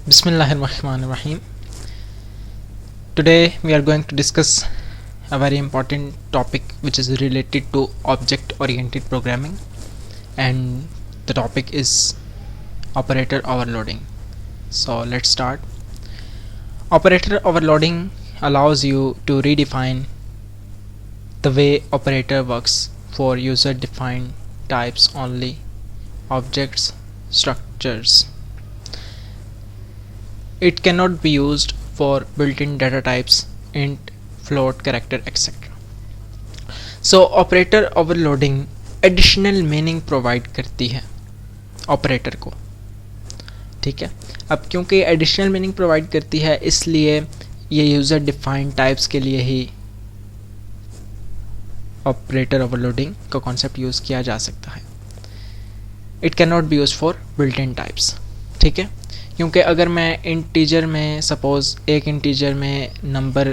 Bismillahirrahmanirrahim. Today we are going to discuss a very important topic which is related to object oriented programming, and the topic is operator overloading. So let's start. Operator overloading allows you to redefine the way operator works for user defined types only objects structures. It cannot be used for built-in data types, int, float, character, etc. So operator overloading additional meaning provide करती है operator को, ठीक है। अब क्योंकि additional meaning provide करती है इसलिए ये यूज़र डिफाइंड टाइप्स के लिए ही ऑपरेटर ओवरलोडिंग का कॉन्सेप्ट यूज़ किया जा सकता है। It can not be use for built in types, ठीक है। क्योंकि अगर मैं इंटीजर में सपोज़ एक इंटीजर में नंबर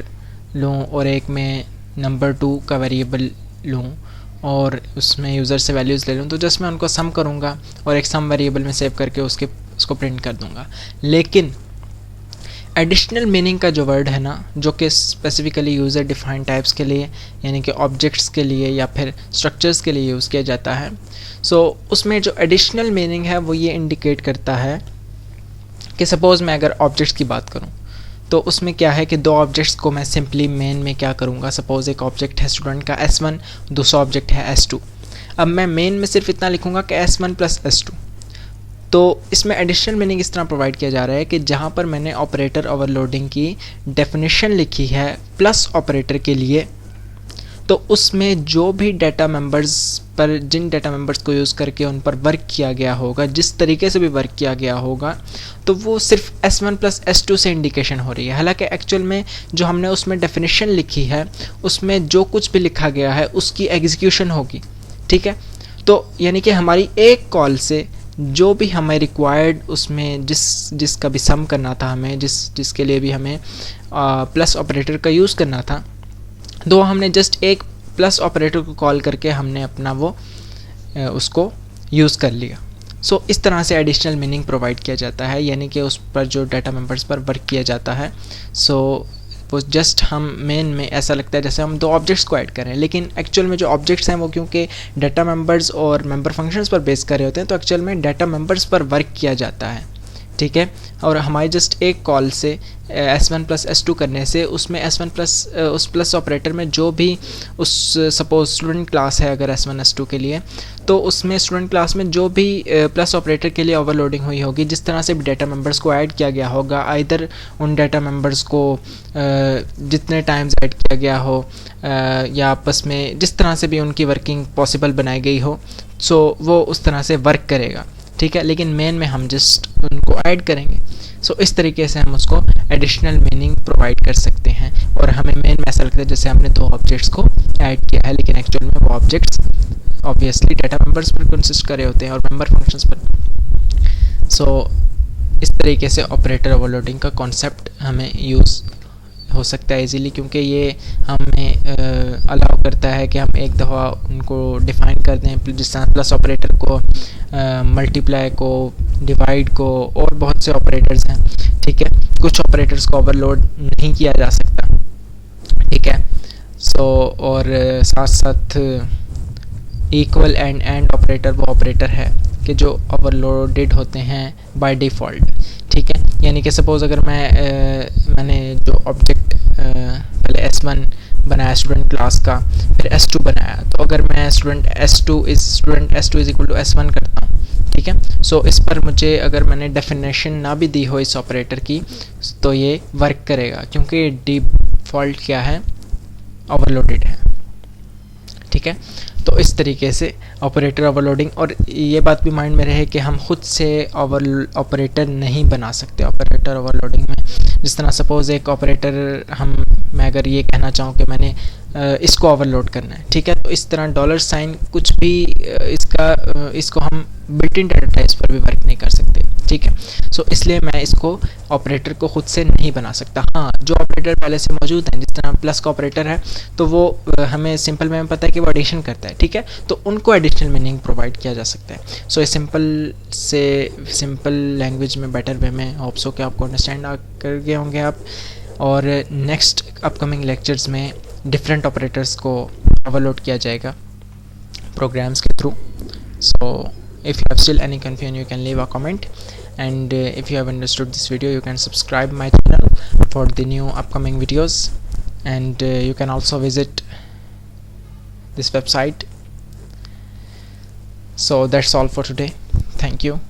लूँ और एक में नंबर 2 का वेरिएबल लूँ और उसमें यूज़र से वैल्यूज़ ले लूँ, तो जस्ट मैं उनको सम करूँगा और एक सम वेरिएबल में सेव करके उसको प्रिंट कर दूँगा। लेकिन एडिशनल मीनिंग का जो वर्ड है ना, जो कि स्पेसिफिकली यूज़र डिफाइंड टाइप्स के लिए यानी कि ऑब्जेक्ट्स के लिए या फिर स्ट्रक्चर्स के लिए यूज़ किया जाता है। सो उसमें जो एडिशनल मीनिंग है वो ये इंडिकेट करता है कि सपोज़ मैं अगर ऑब्जेक्ट्स की बात करूं तो उसमें क्या है कि दो ऑब्जेक्ट्स को मैं सिंपली मेन में क्या करूंगा, सपोज़ एक ऑब्जेक्ट है स्टूडेंट का S1, दूसरा ऑब्जेक्ट है S2। अब मैं मेन में सिर्फ इतना लिखूंगा कि S1 प्लस S2। तो इसमें एडिशनल मीनिंग इस तरह प्रोवाइड किया जा रहा है कि जहां पर मैंने ऑपरेटर ओवरलोडिंग की डेफिनेशन लिखी है प्लस ऑपरेटर के लिए, तो उसमें जो भी डाटा मेंबर्स पर जिन डाटा मेंबर्स को यूज़ करके उन पर वर्क किया गया होगा, जिस तरीके से भी वर्क किया गया होगा, तो वो सिर्फ S1 प्लस S2 से इंडिकेशन हो रही है। हालांकि एक्चुअल में जो हमने उसमें डेफिनेशन लिखी है उसमें जो कुछ भी लिखा गया है उसकी एग्जीक्यूशन होगी, ठीक है। तो यानी कि हमारी एक कॉल से जो भी हमें रिक्वायर्ड उसमें जिसका भी सम करना था, हमें जिसके लिए भी हमें प्लस ऑपरेटर का यूज़ करना था, तो हमने जस्ट एक प्लस ऑपरेटर को कॉल करके हमने अपना वो उसको यूज़ कर लिया। सो इस तरह से एडिशनल मीनिंग प्रोवाइड किया जाता है, यानी कि उस पर जो डाटा मेंबर्स पर वर्क किया जाता है। सो वो जस्ट हम मेन में ऐसा लगता है जैसे हम दो ऑब्जेक्ट्स को ऐड कर रहे हैं, लेकिन एक्चुअल में जो ऑब्जेक्ट्स हैं वो क्योंकि डाटा मेंबर्स और मेंबर फंक्शंस पर बेस कर रहे होते हैं, तो एक्चुअल में डाटा मेंबर्स पर वर्क किया जाता है, ठीक है। और हमारी जस्ट एक कॉल से S1 प्लस S2 करने से उसमें S1 प्लस उस प्लस ऑपरेटर में जो भी उस सपोज स्टूडेंट क्लास है अगर S1 S2 के लिए, तो उसमें स्टूडेंट क्लास में जो भी प्लस ऑपरेटर के लिए ओवरलोडिंग हुई होगी, जिस तरह से भी डाटा मेंबर्स को ऐड किया गया होगा, आइदर उन डाटा मेंबर्स को जितने टाइम्स ऐड किया गया हो या आपस में जिस तरह से भी उनकी वर्किंग पॉसिबल बनाई गई हो, सो वो उस तरह से वर्क करेगा, ठीक है। लेकिन मेन में हम जस्ट उनको ऐड करेंगे। सो इस तरीके से हम उसको एडिशनल मीनिंग प्रोवाइड कर सकते हैं और हमें मेन में ऐसा लगता है जैसे हमने दो ऑब्जेक्ट्स को ऐड किया है, लेकिन एक्चुअल में वो ऑब्जेक्ट्स ऑब्वियसली डाटा मेंबर्स पर कंसिस्ट कर रहे होते हैं और मेंबर फंक्शंस पर। सो इस तरीके से ऑपरेटर ओवरलोडिंग का कॉन्सेप्ट हमें यूज़ हो सकता है इजीली, क्योंकि ये हमें अलाउ करता है कि हम एक दफ़ा उनको डिफ़ाइन कर दें, जिस तरह प्लस ऑपरेटर को, मल्टीप्लाई को, डिवाइड को और बहुत से ऑपरेटर्स हैं, ठीक है। कुछ ऑपरेटर्स को ओवरलोड नहीं किया जा सकता, ठीक है। सो और साथ साथ इक्वल एंड ऑपरेटर वो ऑपरेटर है कि जो ओवरलोडेड होते हैं बाय डिफ़ॉल्ट, ठीक है। यानी कि सपोज़ अगर मैंने जो ऑब्जेक्ट पहले S1 बनाया स्टूडेंट क्लास का, फिर S2 बनाया, तो अगर मैं student S2 is equal to S1 करता हूँ, ठीक है। सो इस पर मुझे अगर मैंने डेफिनेशन ना भी दी हो इस ऑपरेटर की, तो ये वर्क करेगा क्योंकि डिफ़ॉल्ट क्या है, ओवरलोडेड है, ठीक है। तो इस तरीके से ऑपरेटर ओवरलोडिंग, और ये बात भी माइंड में रहे कि हम खुद से ऑपरेटर नहीं बना सकते ऑपरेटर ओवरलोडिंग में। जिस तरह सपोज़ एक ऑपरेटर मैं अगर ये कहना चाहूँ कि मैंने इसको ओवरलोड करना है, ठीक है, तो इस तरह $साइन कुछ भी इसको हम बिल्ट इन डाटा टाइप्स पर भी वर्क नहीं कर सकते। ठीक है। सो इसलिए मैं इसको ऑपरेटर को खुद से नहीं बना सकता। हाँ, जो ऑपरेटर पहले से मौजूद हैं, जिस तरह प्लस का ऑपरेटर है, तो वो हमें सिंपल में पता है कि वो एडिशन करता है, ठीक है, तो उनको एडिशनल मीनिंग प्रोवाइड किया जा सकता है। सो ये सिंपल लैंग्वेज में, बेटर वे में, होप सो कि आपको अंडरस्टैंड कर गए होंगे आप। और नेक्स्ट अपकमिंग लेक्चर्स में डिफरेंट ऑपरेटर्स को ओवरलोड किया जाएगा प्रोग्राम्स के through. So if you have still any confusion, you can leave a comment, and if you have understood this video, you can subscribe my channel for the new upcoming videos, and you can also visit this website. So that's all for today. Thank you.